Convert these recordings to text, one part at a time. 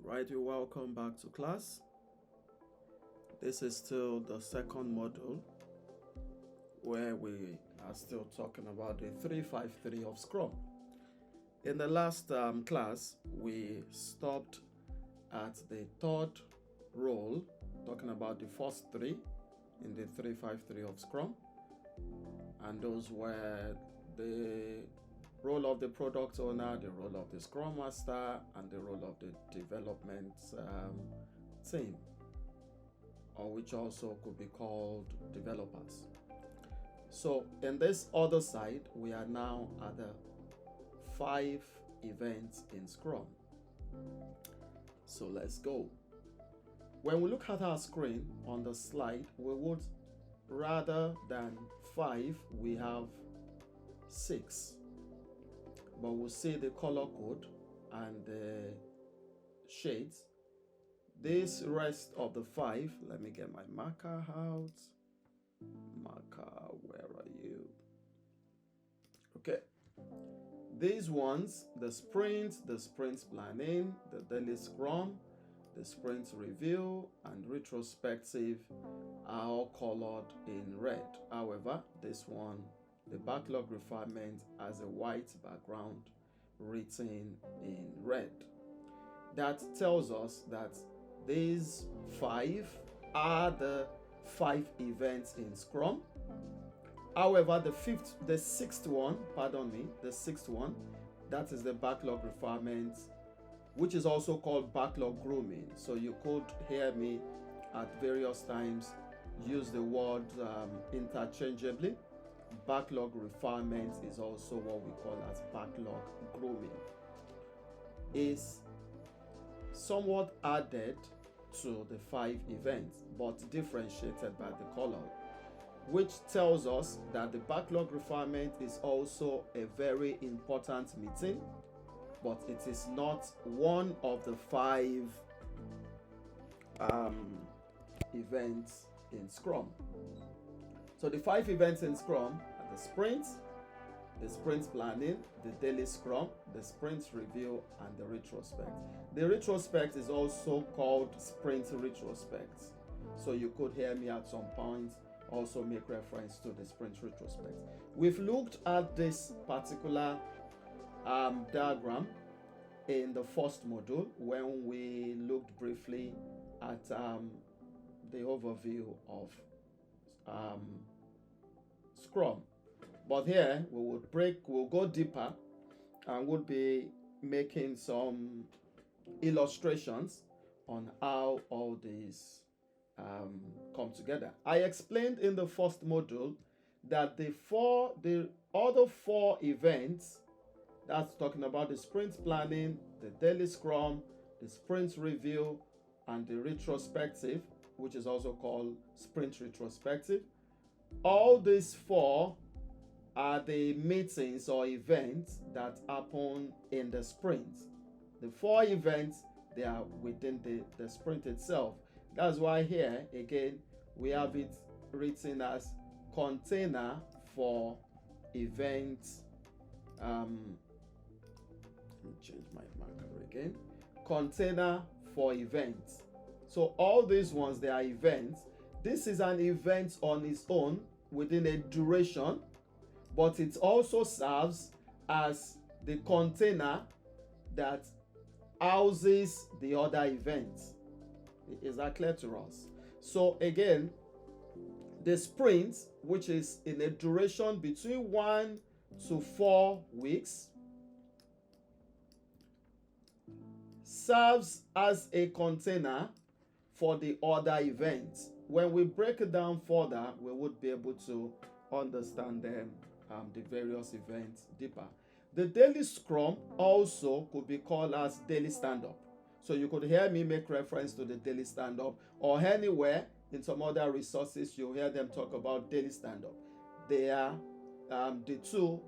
Right, you welcome back to class. This is still the second module where we are still talking about the 353 of Scrum. In the last class, we stopped at the third role, talking about the first three in the 353 of Scrum, and those were the role of the product owner, the role of the Scrum Master, and the role of the development team, or which also could be called developers. So in this other side, we are now at the 5 events in Scrum. So let's go. When we look at our screen on the slide, we would, rather than 5, we have 6. But we'll see the color code and the shades. This rest of the 5, let me get my marker out. Marker, where are you? Okay. These ones, the sprint planning, the daily scrum, the sprint review, and retrospective are all colored in red. However, this one, the backlog refinement, has a white background written in red. That tells us that these 5 are the 5 events in Scrum. However, the sixth one, that is the backlog refinement, which is also called backlog grooming. So you could hear me at various times use the word interchangeably. Backlog refinement is also what we call as backlog grooming. Is somewhat added to the 5 events, but differentiated by the color, which tells us that the backlog refinement is also a very important meeting, but it is not one of the 5 events in Scrum. So the 5 events in Scrum are the sprint planning, the daily scrum, the sprint review, and the retrospect. The retrospect is also called sprint retrospect. So you could hear me at some point also make reference to the sprint retrospect. We've looked at this particular diagram in the first module when we looked briefly at the overview of Scrum. But here we'll go deeper and we'll be making some illustrations on how all these come together. I explained in the first module that the other 4 events, that's talking about the sprint planning, the daily scrum, the sprint review, and the retrospective, which is also called sprint retrospective. All these 4 are the meetings or events that happen in the sprint. The 4 events, they are within the sprint itself. That's why here again we have it written as container for events. Let me change my marker again. Container for events. So all these ones, they are events. This is an event on its own within a duration, but it also serves as the container that houses the other events. Is that clear to us? So again, the sprint, which is in a duration between 1 to 4 weeks, serves as a container for the other events. When we break it down further, we would be able to understand them, the various events deeper. The daily scrum also could be called as daily stand-up. So you could hear me make reference to the daily stand-up, or anywhere in some other resources you'll hear them talk about daily stand-up. They are the two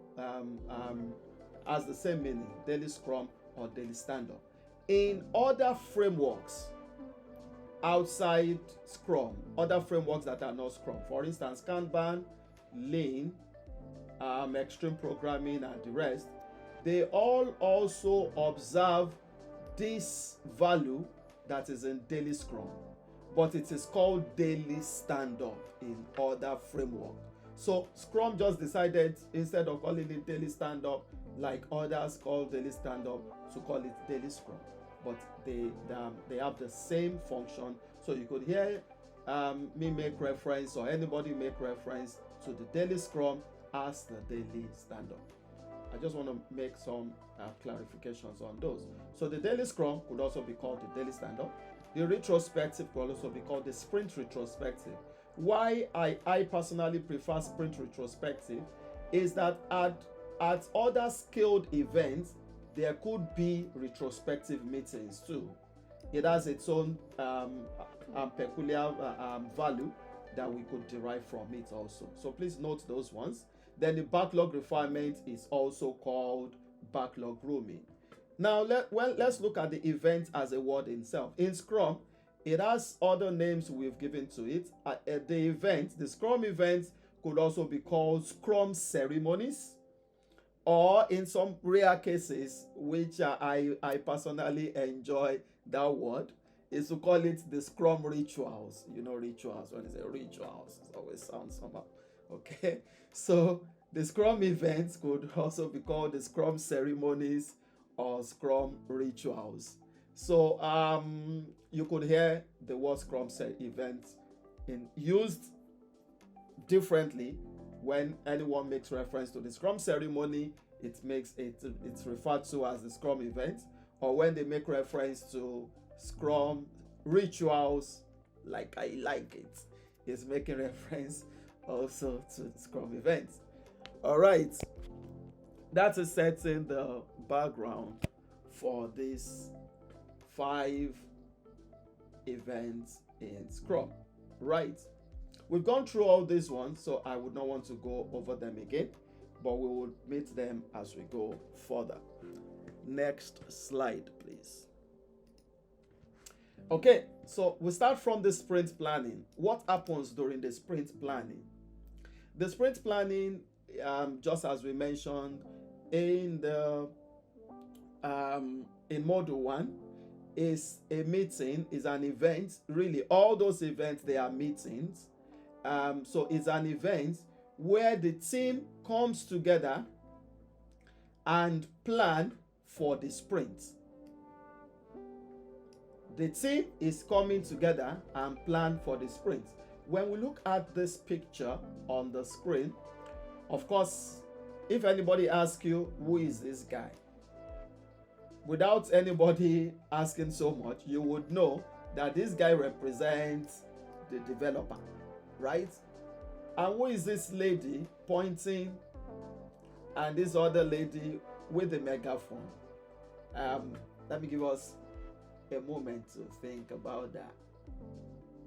has the same meaning, daily scrum or daily stand-up. In other frameworks outside Scrum, other frameworks that are not Scrum, for instance Kanban, Lean, extreme programming, and the rest, they all also observe this value that is in daily scrum, but it is called daily stand-up in other framework. So Scrum just decided, instead of calling it daily stand-up like others call daily stand-up, to call it daily scrum. But they have the same function. So you could hear me make reference, or anybody make reference to the daily scrum as the daily stand-up. I just want to make some clarifications on those. So the daily scrum could also be called the daily stand-up. The retrospective could also be called the sprint retrospective. Why I personally prefer sprint retrospective is that at other scaled events, there could be retrospective meetings too. It has its own peculiar value that we could derive from it also. So please note those ones. Then the backlog refinement is also called backlog grooming. Now let's look at the event as a word itself. In Scrum, it has other names we've given to it. The Scrum event could also be called Scrum ceremonies, or in some rare cases, which I personally enjoy that word, is to call it the Scrum rituals. You know, rituals, when you say rituals, it always sounds somehow. Okay, so the Scrum events could also be called the Scrum ceremonies or Scrum rituals. So you could hear the word Scrum event used differently. When anyone makes reference to the Scrum ceremony, it's referred to as the Scrum event, or when they make reference to Scrum rituals, like I like it, it's making reference also to Scrum events. All right, that is setting the background for these 5 events in Scrum. Right, we've gone through all these ones, so I would not want to go over them again, but we will meet them as we go further. Next slide, please. Okay, so we start from the sprint planning. What happens during the sprint planning? The sprint planning, just as we mentioned in the in module 1, is a meeting, is an event. Really, all those events, they are meetings. So it's an event where the team comes together and plan for the sprint. The team is coming together and plan for the sprint. When we look at this picture on the screen, of course, if anybody asks you, who is this guy? Without anybody asking so much, you would know that this guy represents the developer, right? And who is this lady pointing, and this other lady with the megaphone? Let me give us a moment to think about that.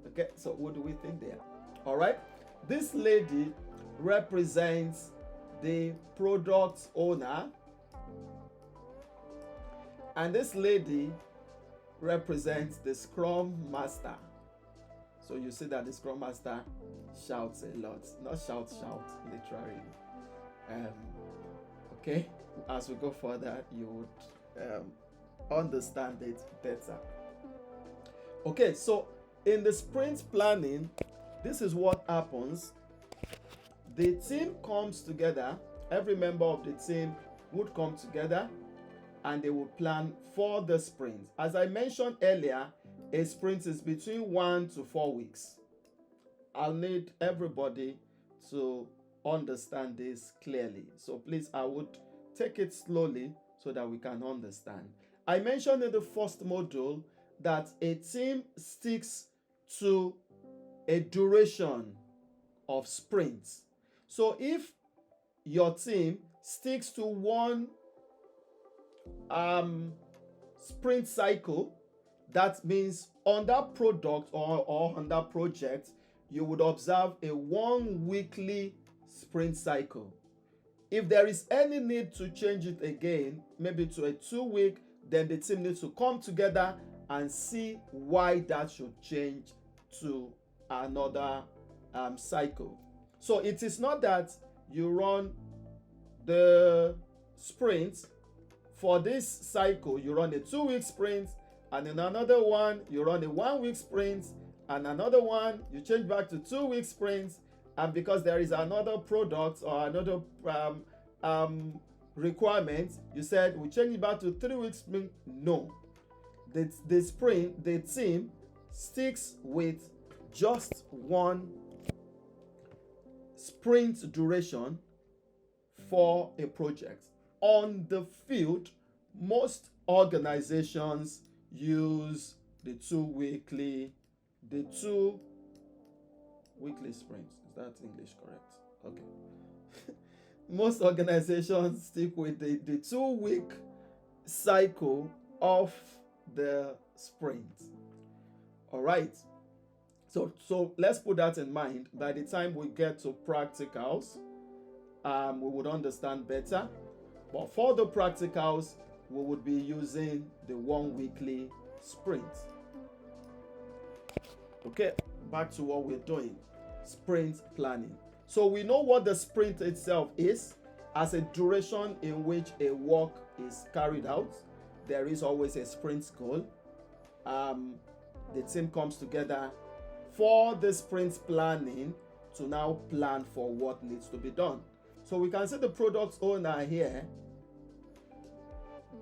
Okay, so what do we think there? All right, this lady represents the product owner, and this lady represents the Scrum Master. So you see that the Scrum Master shouts a lot. Not shout, literally. Okay, as we go further, you would understand it better. Okay, so in the sprint planning, this is what happens. The team comes together. Every member of the team would come together and they would plan for the sprint. As I mentioned earlier, a sprint is between 1 to 4 weeks. I'll need everybody to understand this clearly. So please, I would take it slowly so that we can understand. I mentioned in the first module that a team sticks to a duration of sprints. So if your team sticks to one sprint cycle, that means on that product or on that project, you would observe a 1 weekly sprint cycle. If there is any need to change it again, maybe to a 2-week, then the team needs to come together and see why that should change to another cycle. So it is not that you run the sprint for this cycle, you run a 2-week sprint, and in another one, you run a 1-week sprint, and another one, you change back to 2-week sprints, and because there is another product or another requirement, you said we change it back to 3-week sprint. No. The team sticks with just one sprint duration for a project. On the field, most organizations use the two weekly sprints. Is that English correct? Okay. Most organizations stick with the 2-week cycle of the sprint. All right. So let's put that in mind. By the time we get to practicals, we would understand better. But for the practicals, we would be using the 1-weekly sprint. Okay, back to what we're doing. Sprint planning. So we know what the sprint itself is as a duration in which a work is carried out. There is always a sprint goal. The team comes together for the sprint planning to now plan for what needs to be done. So we can see the product owner here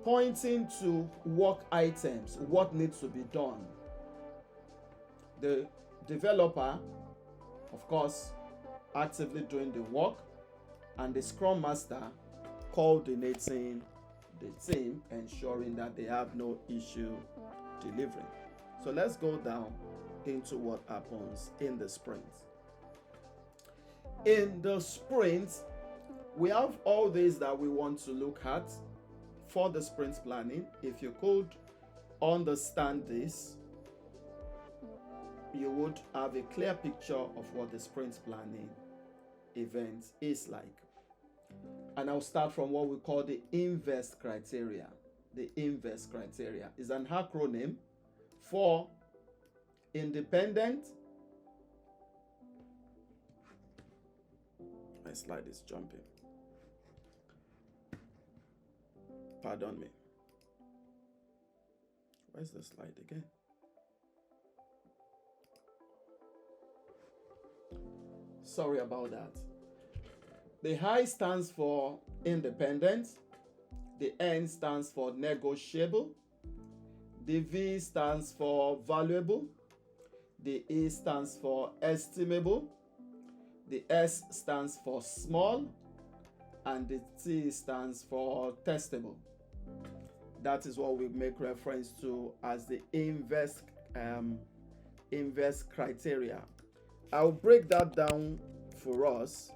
pointing to work items, what needs to be done. The developer, of course, actively doing the work, and the scrum master coordinating the team, ensuring that they have no issue delivering. So let's go down into what happens in the sprint. In the sprint, we have all these that we want to look at for the sprint planning. If you could understand this, you would have a clear picture of what the sprint planning event is like. And I'll start from what we call the INVEST criteria. The INVEST criteria is an acronym for independent. My slide is jumping. Pardon me. Where's the slide again? Sorry about that. The I stands for independent. The N stands for negotiable. The V stands for valuable. The E stands for estimable. The S stands for small. And the T stands for testable. That is what we make reference to as the INVEST criteria. I'll break that down for us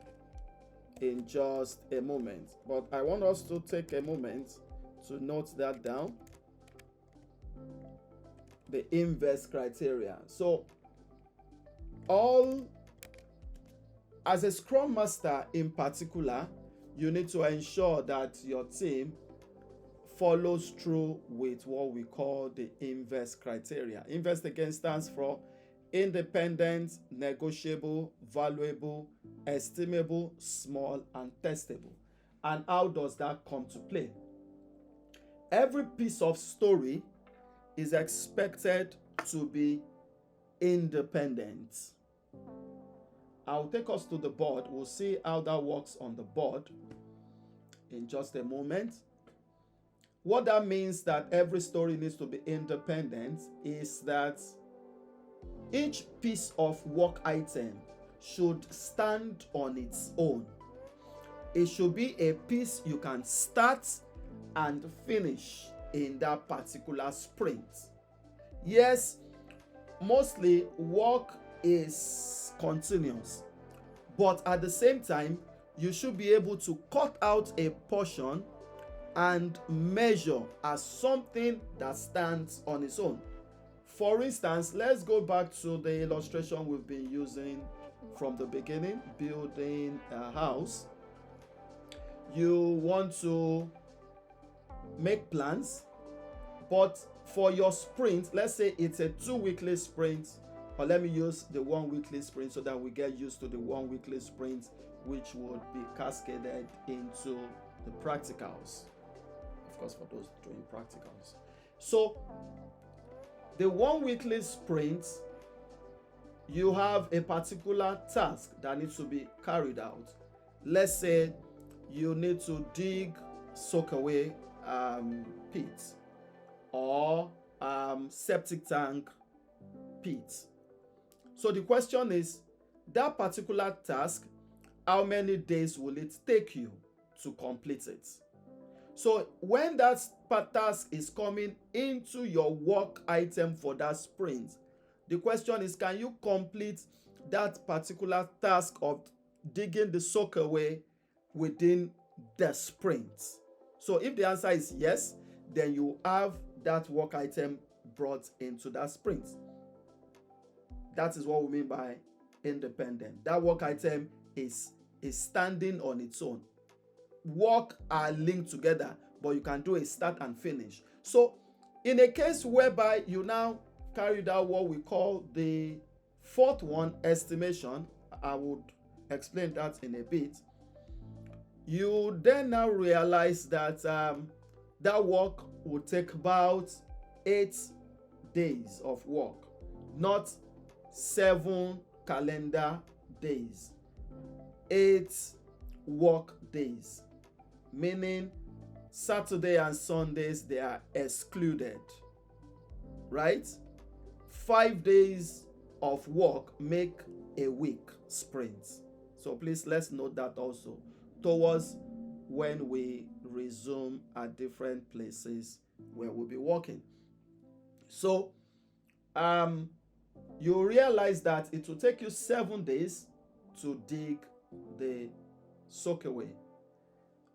in just a moment, but I want us to take a moment to note that down. The INVEST criteria. So as a scrum master in particular, you need to ensure that your team follows through with what we call the INVEST criteria. INVEST again stands for independent, negotiable, valuable, estimable, small, and testable. And how does that come to play? Every piece of story is expected to be independent. I'll take us to the board. We'll see how that works on the board in just a moment. What that means that every story needs to be independent is that each piece of work item should stand on its own. It should be a piece you can start and finish in that particular sprint. Yes, mostly work is continuous, but at the same time, you should be able to cut out a portion and measure as something that stands on its own. For instance, let's go back to the illustration we've been using from the beginning, building a house. You want to make plans, but for your sprint, let's say it's a 2-weekly sprint, or let me use the 1-weekly sprint so that we get used to the 1-weekly sprint, which would be cascaded into the practicals. of course, for those doing practicals. So the 1 weekly sprint, you have a particular task that needs to be carried out. Let's say you need to dig, soak away pits, or septic tank pits. So the question is, that particular task, how many days will it take you to complete it? So when that task is coming into your work item for that sprint, the question is, can you complete that particular task of digging the soak away within the sprint? So if the answer is yes, then you have that work item brought into that sprint. That is what we mean by independent. That work item is standing on its own. Work are linked together, but you can do a start and finish. So in a case whereby you now carried out what we call the 4th one, estimation, I would explain that in a bit. You then now realize that that work will take about 8 days of work, not 7 calendar days. 8 work days, meaning Saturday and Sundays, they are excluded, right? 5 days of work make a week sprint. So please, let's note that also towards when we resume at different places where we'll be working. So you realize that it will take you 7 days to dig the soak away.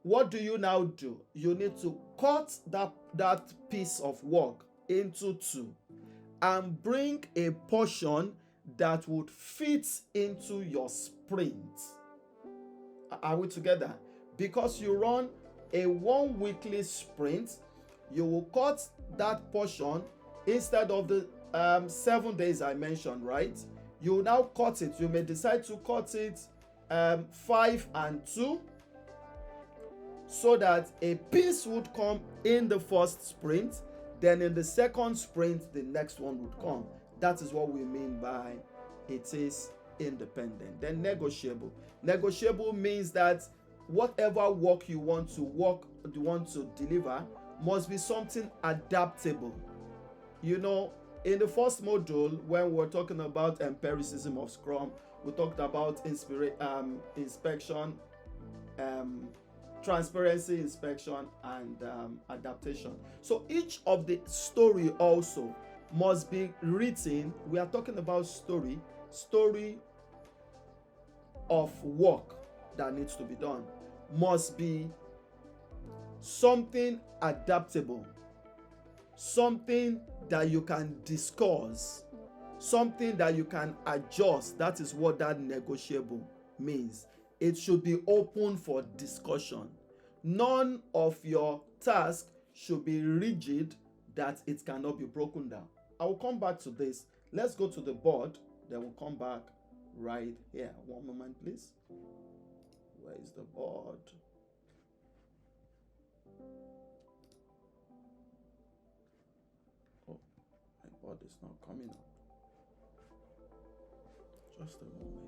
What do you now do? You need to cut that piece of work into 2 and bring a portion that would fit into your sprint. Are we together? Because you run a 1 weekly sprint, you will cut that portion instead of the 7 days I mentioned, right? You will now cut it. You may decide to cut it 5 and 2, so that a piece would come in the first sprint, then in the second sprint, the next one would come. That is what we mean by it is independent. Then negotiable. Negotiable means that whatever work you want to deliver must be something adaptable. You know, in the first module, when we're talking about empiricism of Scrum, we talked about inspection, transparency, inspection, and adaptation. So each of the story also must be written. We are talking about story of work that needs to be done must be something adaptable, something that you can discuss, something that you can adjust. That is what that negotiable means. It should be open for discussion. None of your tasks should be rigid that it cannot be broken down. I will come back to this. Let's go to the board. Then we'll come back right here. One moment, please. Where is the board? Oh, my board is not coming up. Just a moment.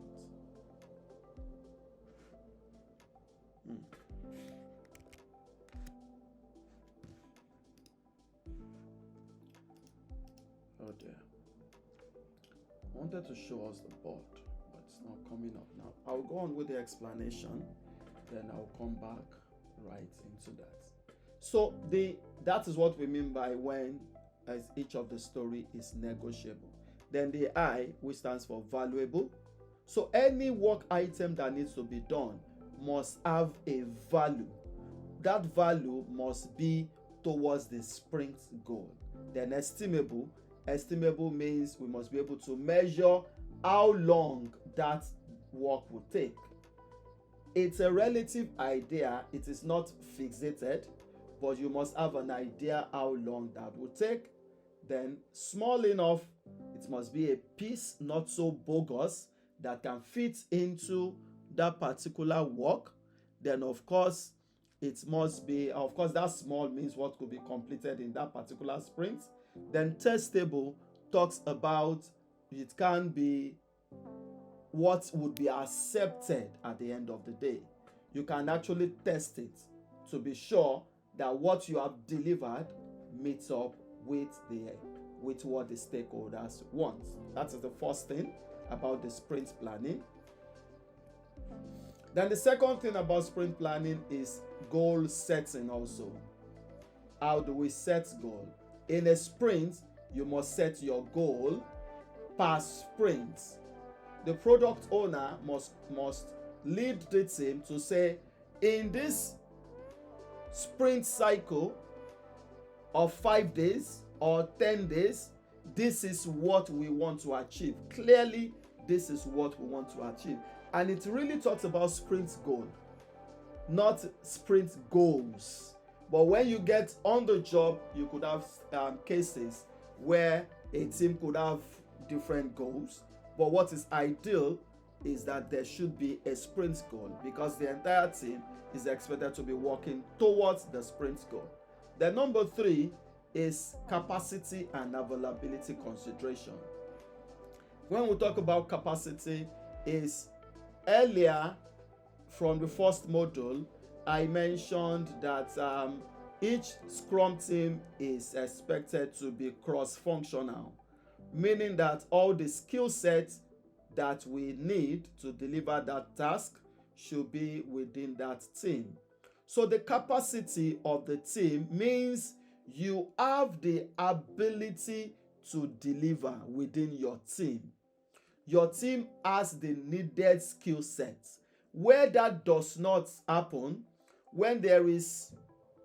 Oh dear. I wanted to show us the board, but it's not coming up now. I'll go on with the explanation, then I'll come back right into that. So that is what we mean by when each of the story is negotiable. Then the I, which stands for valuable. So any work item that needs to be done must have a value. That value must be towards the sprint goal. Then estimable. Estimable means we must be able to measure how long that work will take. It's a relative idea. It is not fixated, but you must have an idea how long that will take. Then small enough, it must be a piece not so bogus that can fit into that particular work. Then of course, it must be, of course, that small means what could be completed in that particular sprint. Then testable talks about it can be what would be accepted at the end of the day. You can actually test it to be sure that what you have delivered meets up with what the stakeholders want. That is the first thing about the sprint planning. Then the second thing about sprint planning is goal setting also. How do we set goal? In a sprint, you must set your goal per sprint. The product owner must lead the team to say, in this sprint cycle of 5 days or 10 days, this is what we want to achieve. Clearly, this is what we want to achieve. And it really talks about sprint goal, not sprint goals. But when you get on the job, you could have cases where a team could have different goals. But what is ideal is that there should be a sprint goal, because the entire team is expected to be working towards the sprint goal. Then number 3 is capacity and availability consideration. When we talk about capacity, is earlier from the first module, I mentioned that each Scrum team is expected to be cross-functional, meaning that all the skill sets that we need to deliver that task should be within that team. So the capacity of the team means you have the ability to deliver within your team. Your team has the needed skill sets. Where that does not happen, when there is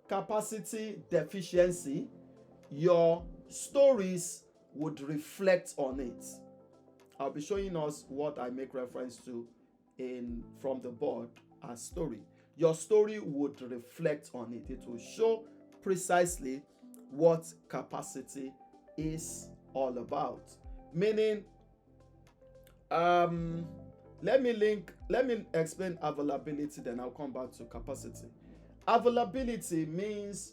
capacity deficiency, your stories would reflect on it. I'll be showing us what I make reference to from the board as story. Your story would reflect on it. It will show precisely what capacity is all about. Meaning, let me explain availability, then I'll come back to capacity. Availability means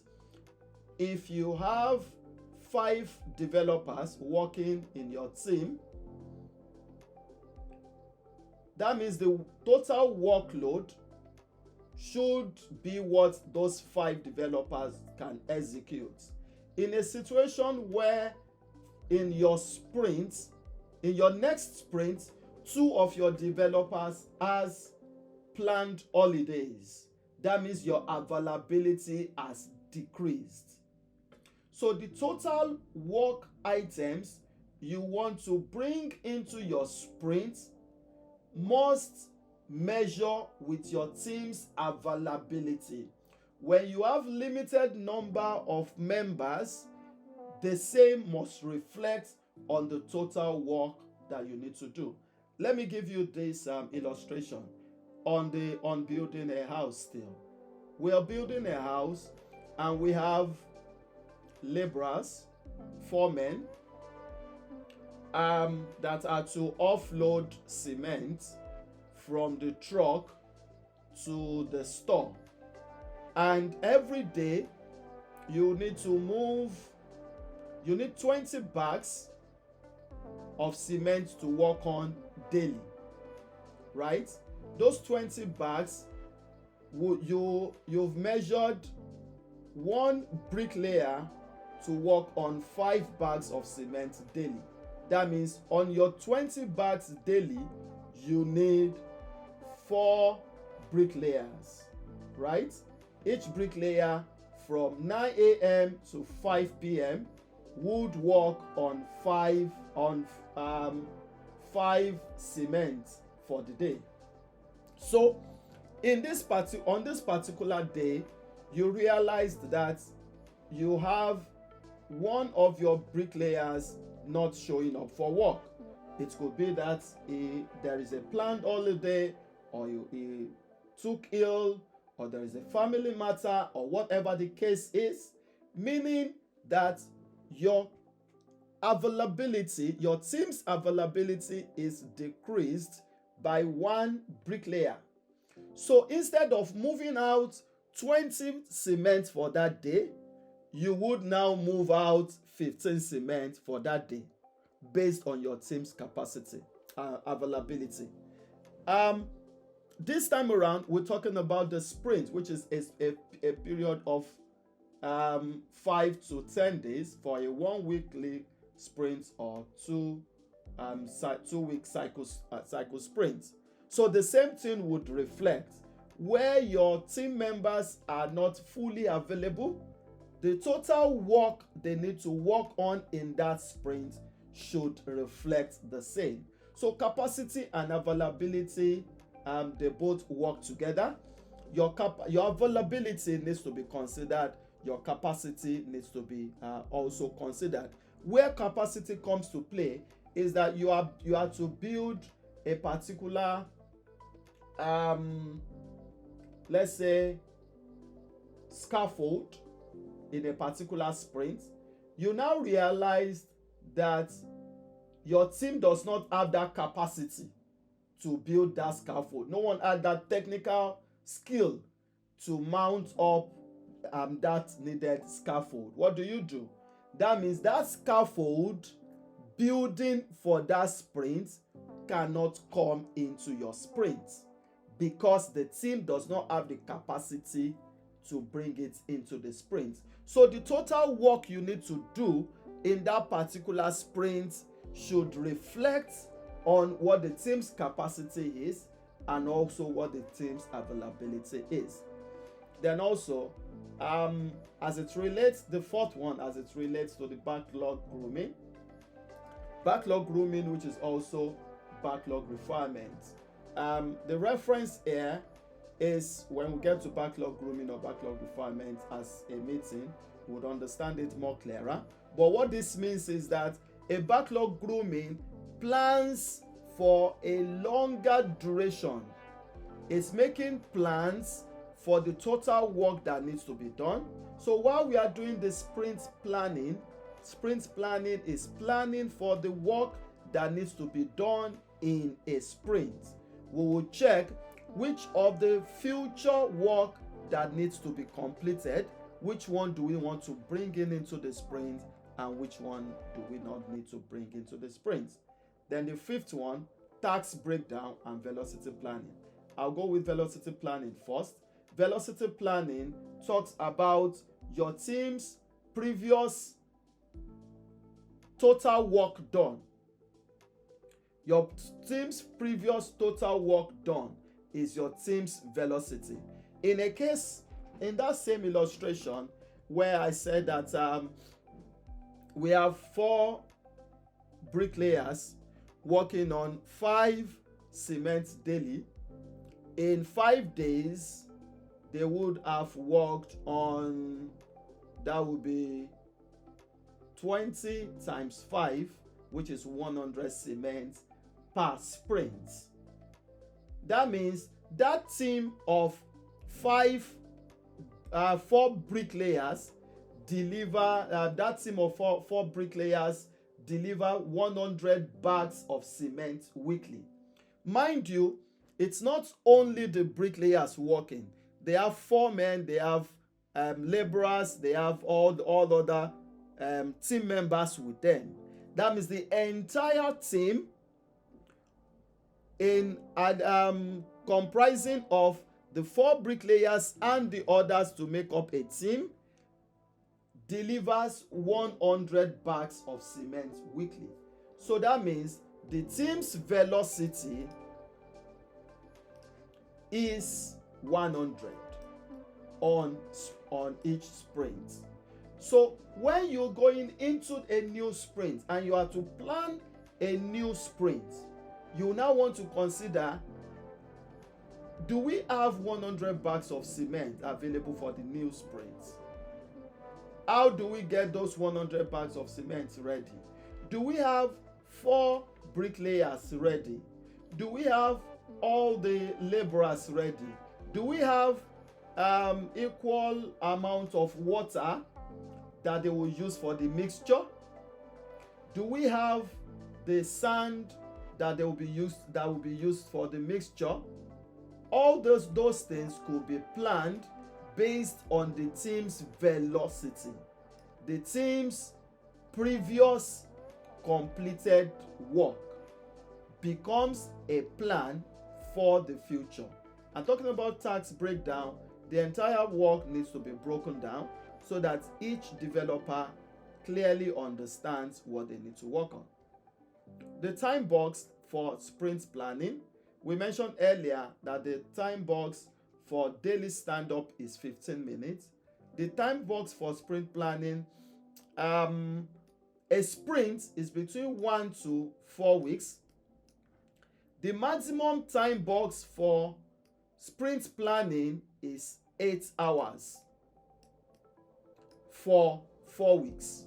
if you have 5 developers working in your team, that means the total workload should be what those 5 developers can execute. In a situation where in your next sprint, 2 of your developers has planned holidays, that means your availability has decreased. So the total work items you want to bring into your sprint must measure with your team's availability. When you have limited number of members, the same must reflect on the total work that you need to do. Let me give you this illustration on building a house. Still, we are building a house and we have laborers, foremen, that are to offload cement from the truck to the store. And every day you need 20 bags of cement to work on daily, right? Those 20 bags, you've measured 1 bricklayer to work on 5 bags of cement daily. That means on your 20 bags daily, you need 4 bricklayers, right? Each bricklayer from 9 a.m. to 5 p.m. would work on 5 cement for the day. So on this particular day, you realized that you have one of your bricklayers not showing up for work. It could be that there is a planned holiday, or he took ill, or there is a family matter, or whatever the case is, meaning that your availability, your team's availability is decreased by 1 bricklayer. So instead of moving out 20 cement for that day, you would now move out 15 cement for that day based on your team's capacity, availability. This time around, we're talking about the sprint, which is a period of 5 to 10 days for a 1 weekly sprint or 2 week cycle sprint. So the same thing would reflect where your team members are not fully available. The total work they need to work on in that sprint should reflect the same. So capacity and availability, they both work together. Your availability needs to be considered. Your capacity needs to be also considered. Where capacity comes to play is that you are to build a particular, let's say, scaffold in a particular sprint. You now realize that your team does not have that capacity to build that scaffold. No one had that technical skill to mount up that needed scaffold. What do? That means that scaffold building for that sprint cannot come into your sprint because the team does not have the capacity to bring it into the sprint. So the total work you need to do in that particular sprint should reflect on what the team's capacity is and also what the team's availability is. Then also, as it relates, the fourth one, as it relates to the backlog grooming, which is also backlog refinement. The reference here is when we get to backlog grooming or backlog refinement as a meeting, we would understand it more clearer. But what this means is that a backlog grooming plans for a longer duration. It's making plans for the total work that needs to be done. So while we are doing the sprint planning is planning for the work that needs to be done in a sprint. We will check which of the future work that needs to be completed, which one do we want to bring into the sprint, and which one do we not need to bring into the sprint. Then the fifth one, task breakdown and velocity planning. I'll go with velocity planning first. Velocity planning talks about your team's previous total work done. Your team's previous total work done is your team's velocity. In that same illustration where I said that we have 4 bricklayers working on 5 cement daily, in 5 days they would have worked on, that would be 20 times 5, which is 100 cement per sprint. That means that team of 4 bricklayers deliver, deliver 100 bags of cement weekly. Mind you, it's not only the bricklayers working. They have foremen, they have laborers, they have all other team members with them. That means the entire team, comprising of the 4 bricklayers and the others to make up a team, delivers 100 bags of cement weekly. So that means the team's velocity is 100 on each sprint. So when you're going into a new sprint and you are to plan a new sprint, you now want to consider, do we have 100 bags of cement available for the new sprint? How do we get those 100 bags of cement ready? Do we have 4 bricklayers ready? Do we have all the laborers ready? Do we have equal amount of water that they will use for the mixture? Do we have the sand that will be used for the mixture? All those things could be planned based on the team's velocity, the team's previous completed work becomes a plan for the future. I'm talking about task breakdown. The entire work needs to be broken down so that each developer clearly understands what they need to work on. The time box for sprint planning. We mentioned earlier that the time box for daily stand-up is 15 minutes. The time box for sprint planning, a sprint is between 1 to 4 weeks. The maximum time box for sprint planning is 8 hours for 4 weeks.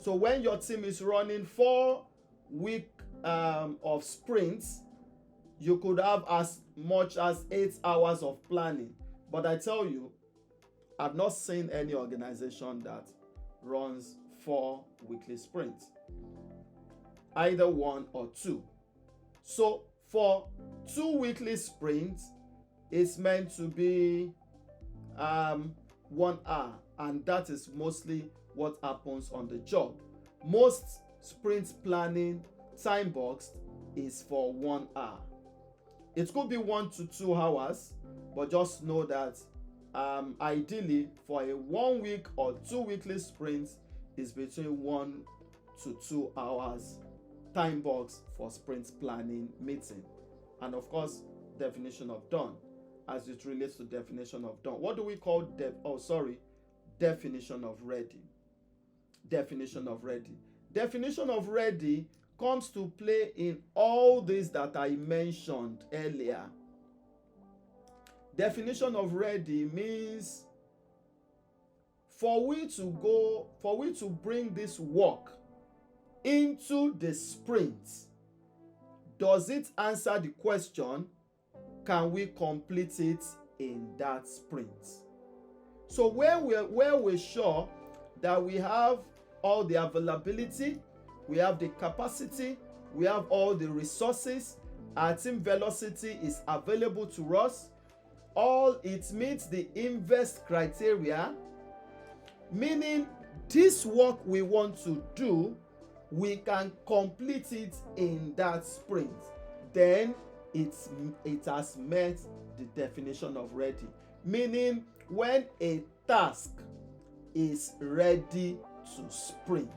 So when your team is running 4 weeks of sprints, you could have as much as 8 hours of planning. But I tell you, I've not seen any organization that runs 4 weekly sprints, either 1 or 2. So for 2 weekly sprints, it's meant to be 1 hour, and that is mostly what happens on the job. Most sprint planning time box is for 1 hour. It could be 1 to 2 hours, but just know that ideally for a 1 week or 2 weekly sprints is between 1 to 2 hours time box for sprint planning meeting. And of course, definition of done as it relates to definition of done. What do we call definition of ready? Definition of ready. Definition of ready comes to play in all these that I mentioned earlier. Definition of ready means for we to bring this work into the sprint, does it answer the question, can we complete it in that sprint? So where we're sure that we have all the availability, we have the capacity, we have all the resources, our team velocity is available to us, all it meets the invest criteria, meaning this work we want to do, we can complete it in that sprint, then it has met the definition of ready. Meaning when a task is ready to sprint.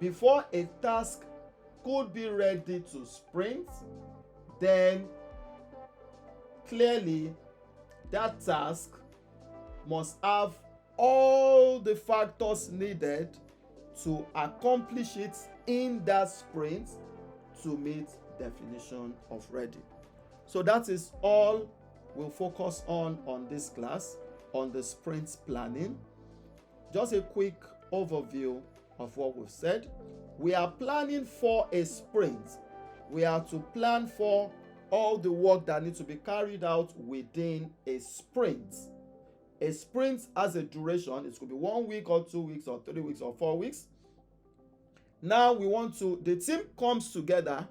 Before a task could be ready to sprint, then clearly that task must have all the factors needed to accomplish it in that sprint to meet definition of ready. So that is all we'll focus on this class, on the sprint planning. Just a quick overview of what we've said. We are planning for a sprint. We are to plan for all the work that needs to be carried out within a sprint. A sprint has a duration. It could be 1 week or 2 weeks or 3 weeks or 4 weeks. Now the team comes together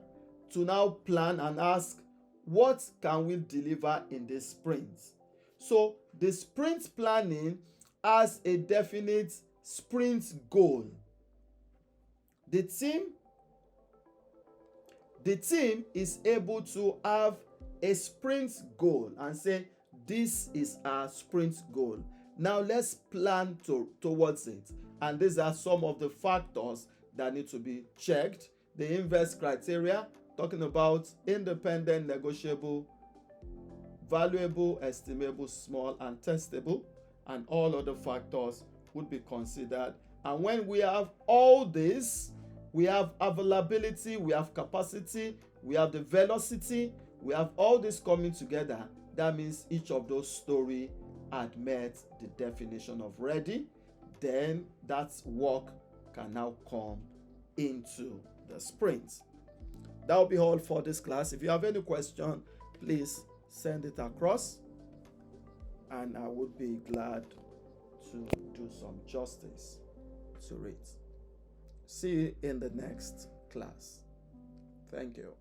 to now plan and ask, what can we deliver in this sprint? So the sprint planning has a definite sprint goal. The team is able to have a sprint goal and say, this is our sprint goal. Now let's plan towards it. And these are some of the factors that need to be checked. The invest criteria, talking about independent, negotiable, valuable, estimable, small, and testable, and all other factors would be considered. And when we have all this, we have availability, we have capacity, we have the velocity, we have all this coming together. That means each of those stories had met the definition of ready. Then that work can now come into the sprint. That will be all for this class. If you have any question, please send it across, and I would be glad to do some justice to it. See you in the next class. Thank you.